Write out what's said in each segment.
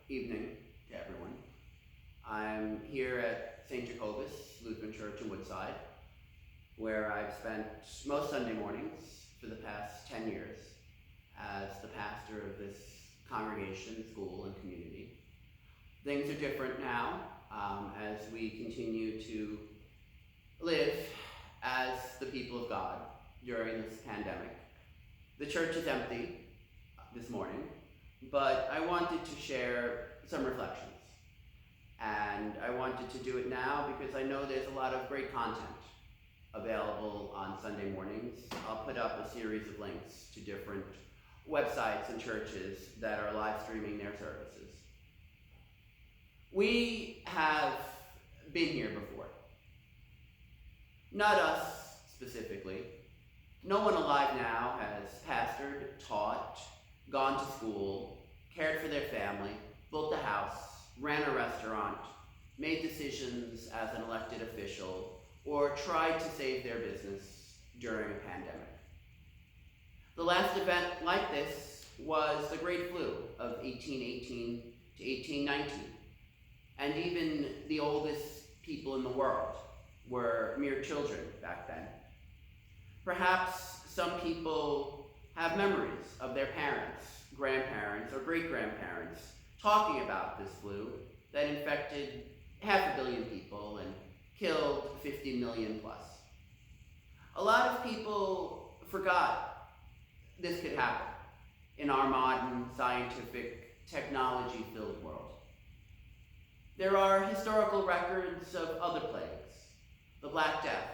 evening to everyone. I'm here at St. Jacobus Lutheran Church in Woodside, where I've spent most Sunday mornings for the past 10 years as the pastor of this congregation, school, and community. Things are different now as we continue to live as the people of God during this pandemic. The church is empty this morning, but I wanted to share some reflections. And I wanted to do it now because I know there's a lot of great content available on Sunday mornings. I'll put up a series of links to different websites and churches that are live streaming their services. We have been here before. Not us specifically. No one alive now has pastored, taught, gone to school, cared for their family, built a house, ran a restaurant, made decisions as an elected official, or tried to save their business during a pandemic. The last event like this was the Great Flu of 1818 to 1819, and even the oldest people in the world were mere children back then. Perhaps some people have memories of their parents, grandparents, or great-grandparents talking about this flu that infected 500 million people and killed 50 million plus. A lot of people forgot this could happen in our modern, scientific, technology-filled world. There are historical records of other plagues, the Black Death,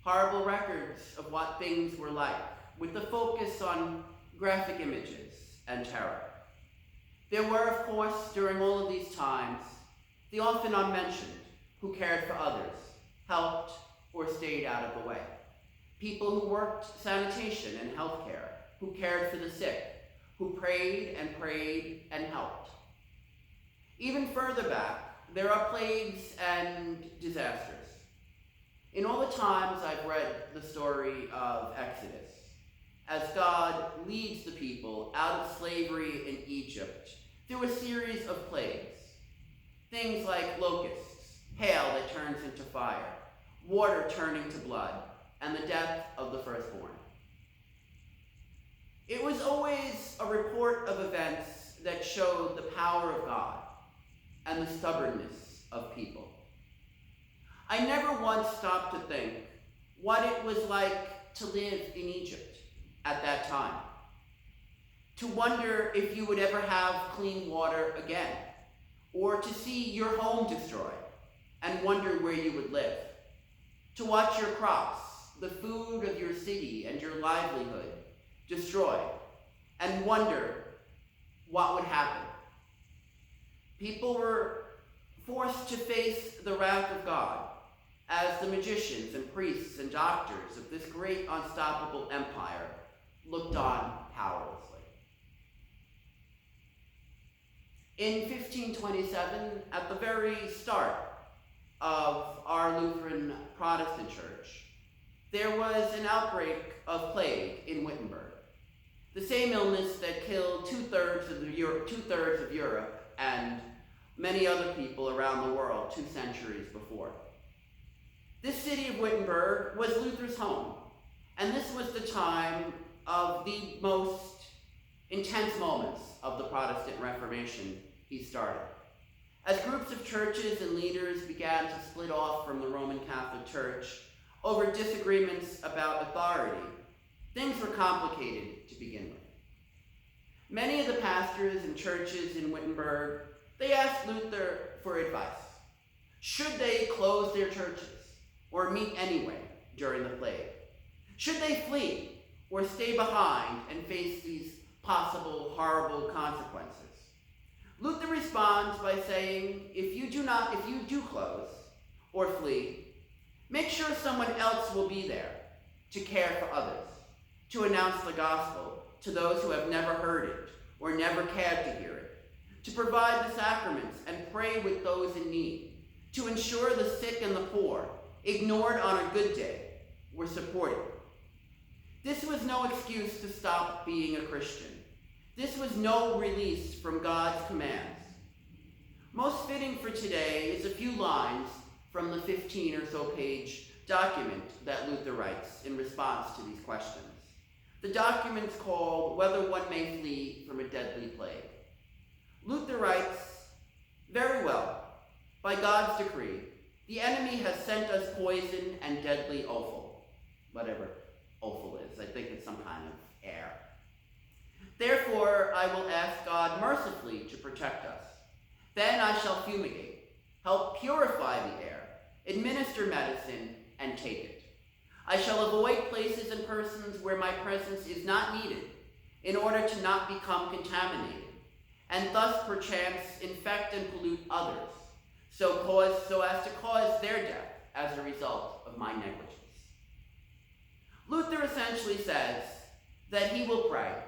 horrible records of what things were like, with the focus on graphic images and terror. There were, of course, during all of these times, the often unmentioned who cared for others, helped, or stayed out of the way. People who worked sanitation and healthcare, who cared for the sick, who prayed and helped. Even further back, there are plagues and disasters. In all the times I've read the story of Exodus, as God leads the people out of slavery in Egypt through a series of plagues, things like locusts, hail that turns into fire, water turning to blood, and the death of the firstborn. It was always a report of events that showed the power of God and the stubbornness of people. I never once stopped to think what it was like to live in Egypt at that time. To wonder if you would ever have clean water again, or to see your home destroyed and wonder where you would live. To watch your crops, the food of your city and your livelihood destroyed, and wonder what would happen. People were forced to face the wrath of God as the magicians and priests and doctors of this great unstoppable empire looked on powerlessly. In 1527, at the very start of our Lutheran Protestant church, there was an outbreak of plague in Wittenberg, the same illness that killed two-thirds of Europe and many other people around the world 2 centuries before. This city of Wittenberg was Luther's home, and this was the time of the most intense moments of the Protestant Reformation he started. As groups of churches and leaders began to split off from the Roman Catholic Church over disagreements about authority, things were complicated to begin with. Many of the pastors and churches in Wittenberg, they asked Luther for advice. Should they close their churches or meet anyway during the plague? Should they flee or stay behind and face these possible horrible consequences? Luther responds by saying, if you do close or flee, make sure someone else will be there to care for others, to announce the gospel to those who have never heard it or never cared to hear it, to provide the sacraments and pray with those in need, to ensure the sick and the poor, ignored on a good day, were supported. This was no excuse to stop being a Christian. This was no release from God's commands. Most fitting for today is a few lines from the 15 or so page document that Luther writes in response to these questions. The document's called Whether One May Flee from a Deadly Plague. Luther writes, "Very well. By God's decree, the enemy has sent us poison and deadly offal," whatever offal is. I think it's some kind of air. "Therefore, I will ask God mercifully to protect us. Then I shall fumigate, help purify the air, administer medicine, and take it. I shall avoid places and persons where my presence is not needed, in order to not become contaminated, and thus perchance infect and pollute others, so as to cause their death as a result of my negligence." Luther essentially says that he will pray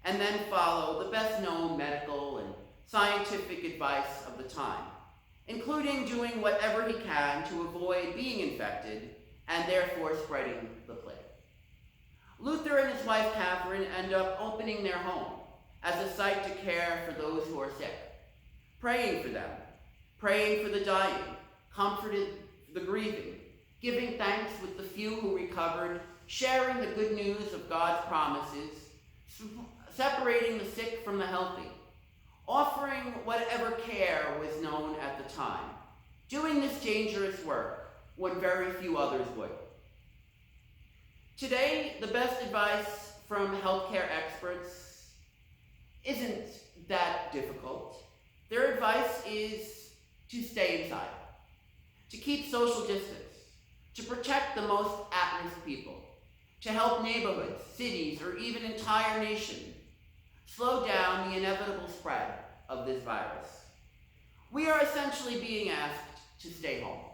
and then follow the best known medical and scientific advice of the time, including doing whatever he can to avoid being infected and therefore spreading the plague. Luther and his wife Catherine end up opening their home as a site to care for those who are sick, praying for them, praying for the dying, comforting the grieving, giving thanks with the few who recovered, sharing the good news of God's promises, separating the sick from the healthy, offering whatever care was known at the time, doing this dangerous work when very few others would. Today, the best advice from healthcare experts isn't that difficult. Their advice is to stay inside, to keep social distance, to protect the most at-risk people, to help neighborhoods, cities, or even entire nations slow down the inevitable spread of this virus. We are essentially being asked to stay home.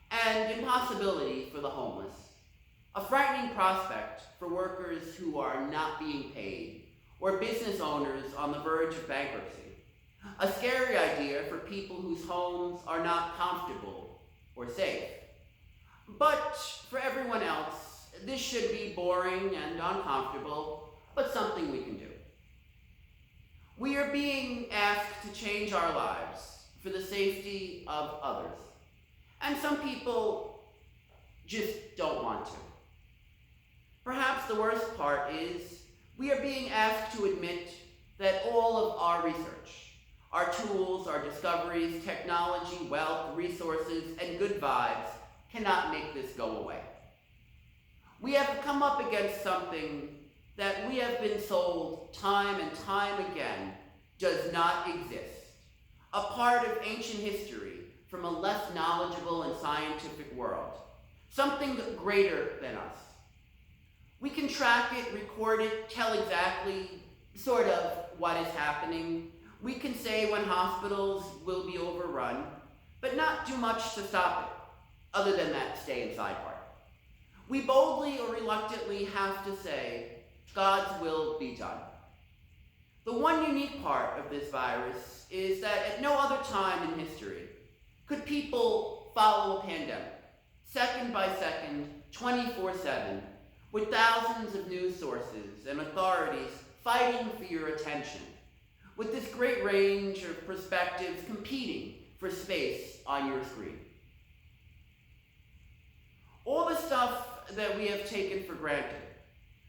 An impossibility for the homeless, a frightening prospect for workers who are not being paid, or business owners on the verge of bankruptcy, a scary idea for people whose homes are not comfortable or safe. But for everyone else, this should be boring and uncomfortable, but something we can do. We are being asked to change our lives for the safety of others. And some people just don't want to. Perhaps the worst part is we are being asked to admit that all of our research, our tools, our discoveries, technology, wealth, resources, and good vibes cannot make this go away. We have come up against something that we have been sold time and time again does not exist, a part of ancient history from a less knowledgeable and scientific world, something greater than us. We can track it, record it, tell exactly, sort of, what is happening. We can say when hospitals will be overrun, but not do much to stop it, other than that stay inside part. We boldly or reluctantly have to say, God's will be done. The one unique part of this virus is that at no other time in history could people follow a pandemic, second by second, 24/7, with thousands of news sources and authorities fighting for your attention, with this great range of perspectives competing for space on your screen. All the stuff that we have taken for granted,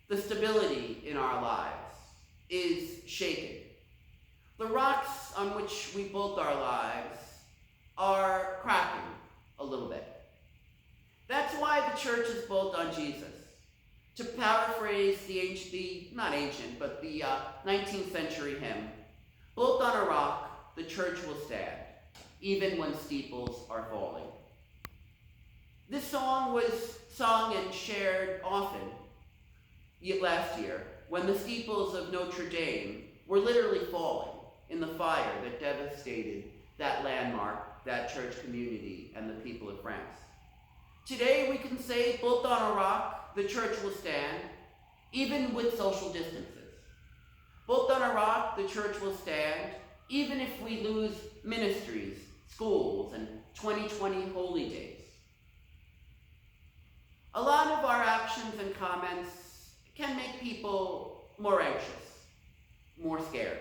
the stability in our lives, is shaken. The rocks on which we built our lives are cracking a little bit. That's why the church is built on Jesus. To paraphrase the 19th century hymn, built on a rock, the church will stand, even when steeples are falling. This song was sung and shared often last year when the steeples of Notre Dame were literally falling in the fire that devastated that landmark, that church community, and the people of France. Today we can say, built on a rock, the church will stand, even with social distances. Built on a rock, the church will stand, even if we lose ministries, schools, and 2020 holy days. A lot of our actions and comments can make people more anxious, more scared.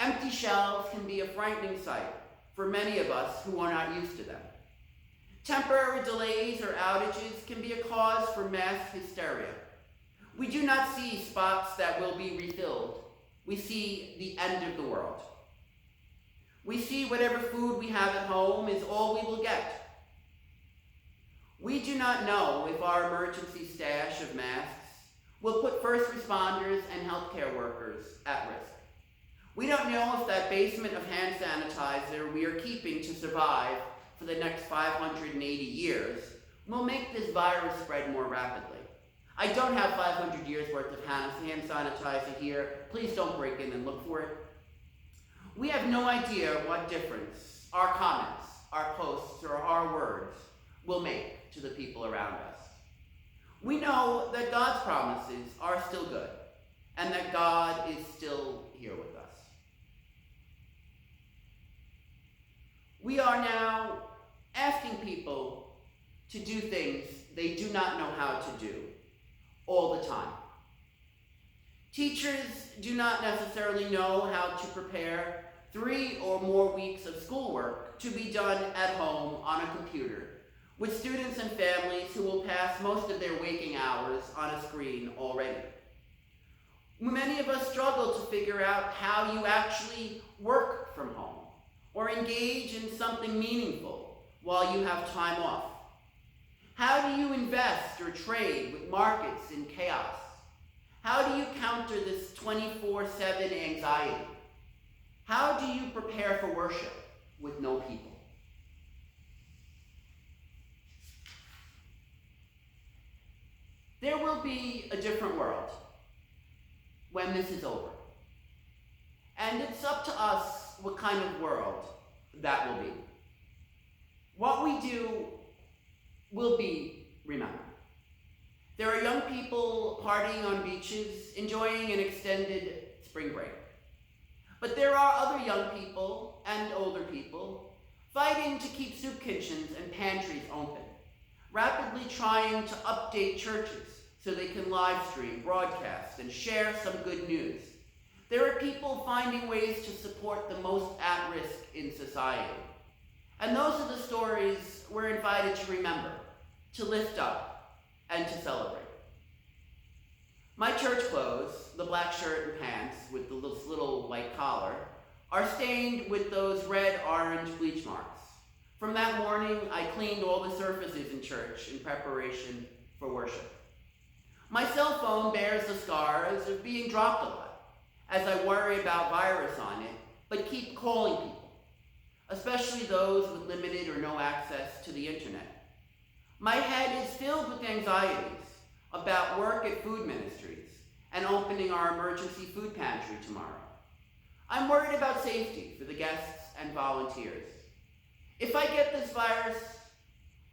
Empty shelves can be a frightening sight for many of us who are not used to them. Temporary delays or outages can be a cause for mass hysteria. We do not see spots that will be refilled. We see the end of the world. We see whatever food we have at home is all we will get. We do not know if our emergency stash of masks will put first responders and healthcare workers at risk. We don't know if that basement of hand sanitizer we are keeping to survive for the next 580 years will make this virus spread more rapidly. I don't have 500 years worth of hand sanitizer here. Please don't break in and look for it. We have no idea what difference our comments, our posts, or our words will make to the people around us. We know that God's promises are still good and that God is still here with us. We are now asking people to do things they do not know how to do all the time. Teachers do not necessarily know how to prepare 3 or more weeks of schoolwork to be done at home on a computer, with students and families who will pass most of their waking hours on a screen already. Many of us struggle to figure out how you actually work from home or engage in something meaningful while you have time off. How do you invest or trade with markets in chaos? How do you counter this 24/7 anxiety? How do you prepare for worship with no people? There will be a different world when this is over. And it's up to us what kind of world that will be. What we do will be remembered. There are young people partying on beaches, enjoying an extended spring break. But there are other young people and older people fighting to keep soup kitchens and pantries open, rapidly trying to update churches so they can live stream, broadcast, and share some good news. There are people finding ways to support the most at risk in society. And those are the stories we're invited to remember, to lift up, and to celebrate. My church clothes, the black shirt and pants with the little white collar, are stained with those red-orange bleach marks. From that morning, I cleaned all the surfaces in church in preparation for worship. My cell phone bears the scars of being dropped a lot, as I worry about virus on it, but keep calling people, especially those with limited or no access to the internet. My head is filled with anxieties about work at food ministries and opening our emergency food pantry tomorrow. I'm worried about safety for the guests and volunteers. If I get this virus,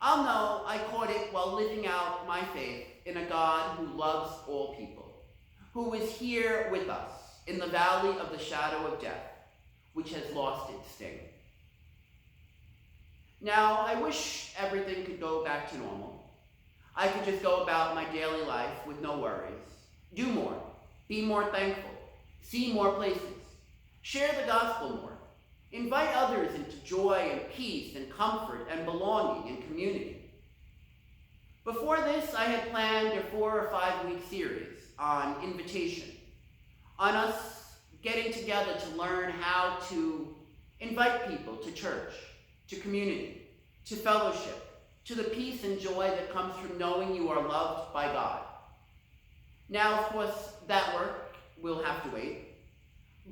I'll know I caught it while living out my faith in a God who loves all people, who is here with us in the valley of the shadow of death, which has lost its sting. Now, I wish everything could go back to normal. I could just go about my daily life with no worries, do more, be more thankful, see more places, share the gospel more, invite others into joy and peace and comfort and belonging and community. Before this, I had planned a 4 or 5 week series on invitation, on us getting together to learn how to invite people to church, to community, to fellowship, to the peace and joy that comes from knowing you are loved by God. Now, of course, that work will have to wait,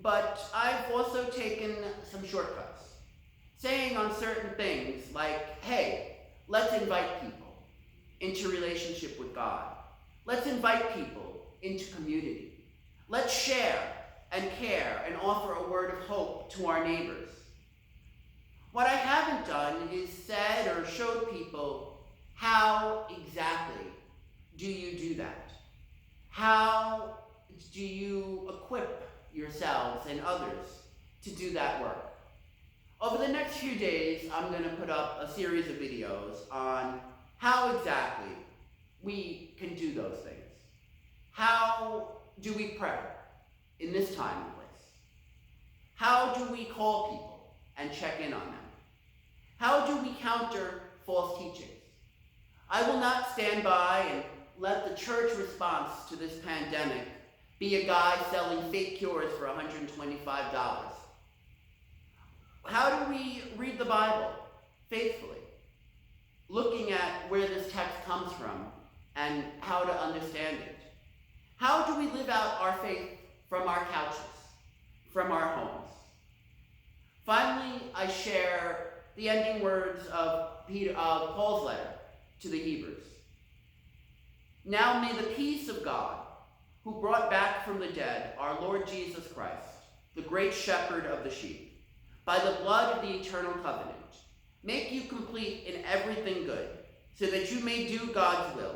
but I've also taken some shortcuts, saying on certain things like, hey, let's invite people into relationship with God. Let's invite people into community. Let's share and care and offer a word of hope to our neighbors. What I haven't done is said or showed people how exactly do you do that? How do you equip yourselves and others to do that work? Over the next few days, I'm going to put up a series of videos on how exactly we can do those things. How do we pray in this time and place? How do we call people and check in on them? How do we counter false teachings? I will not stand by and let the church response to this pandemic be a guy selling fake cures for $125. How do we read the Bible faithfully, looking at where this text comes from and how to understand it? How do we live out our faith from our couches, from our homes? Finally, I share the ending words of Paul's letter to the Hebrews. Now may the peace of God, who brought back from the dead our Lord Jesus Christ, the great shepherd of the sheep, by the blood of the eternal covenant, make you complete in everything good, so that you may do God's will,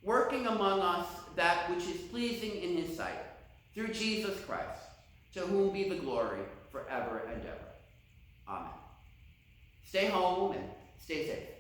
working among us that which is pleasing in his sight, through Jesus Christ, to whom be the glory forever and ever. Amen. Stay home and stay safe.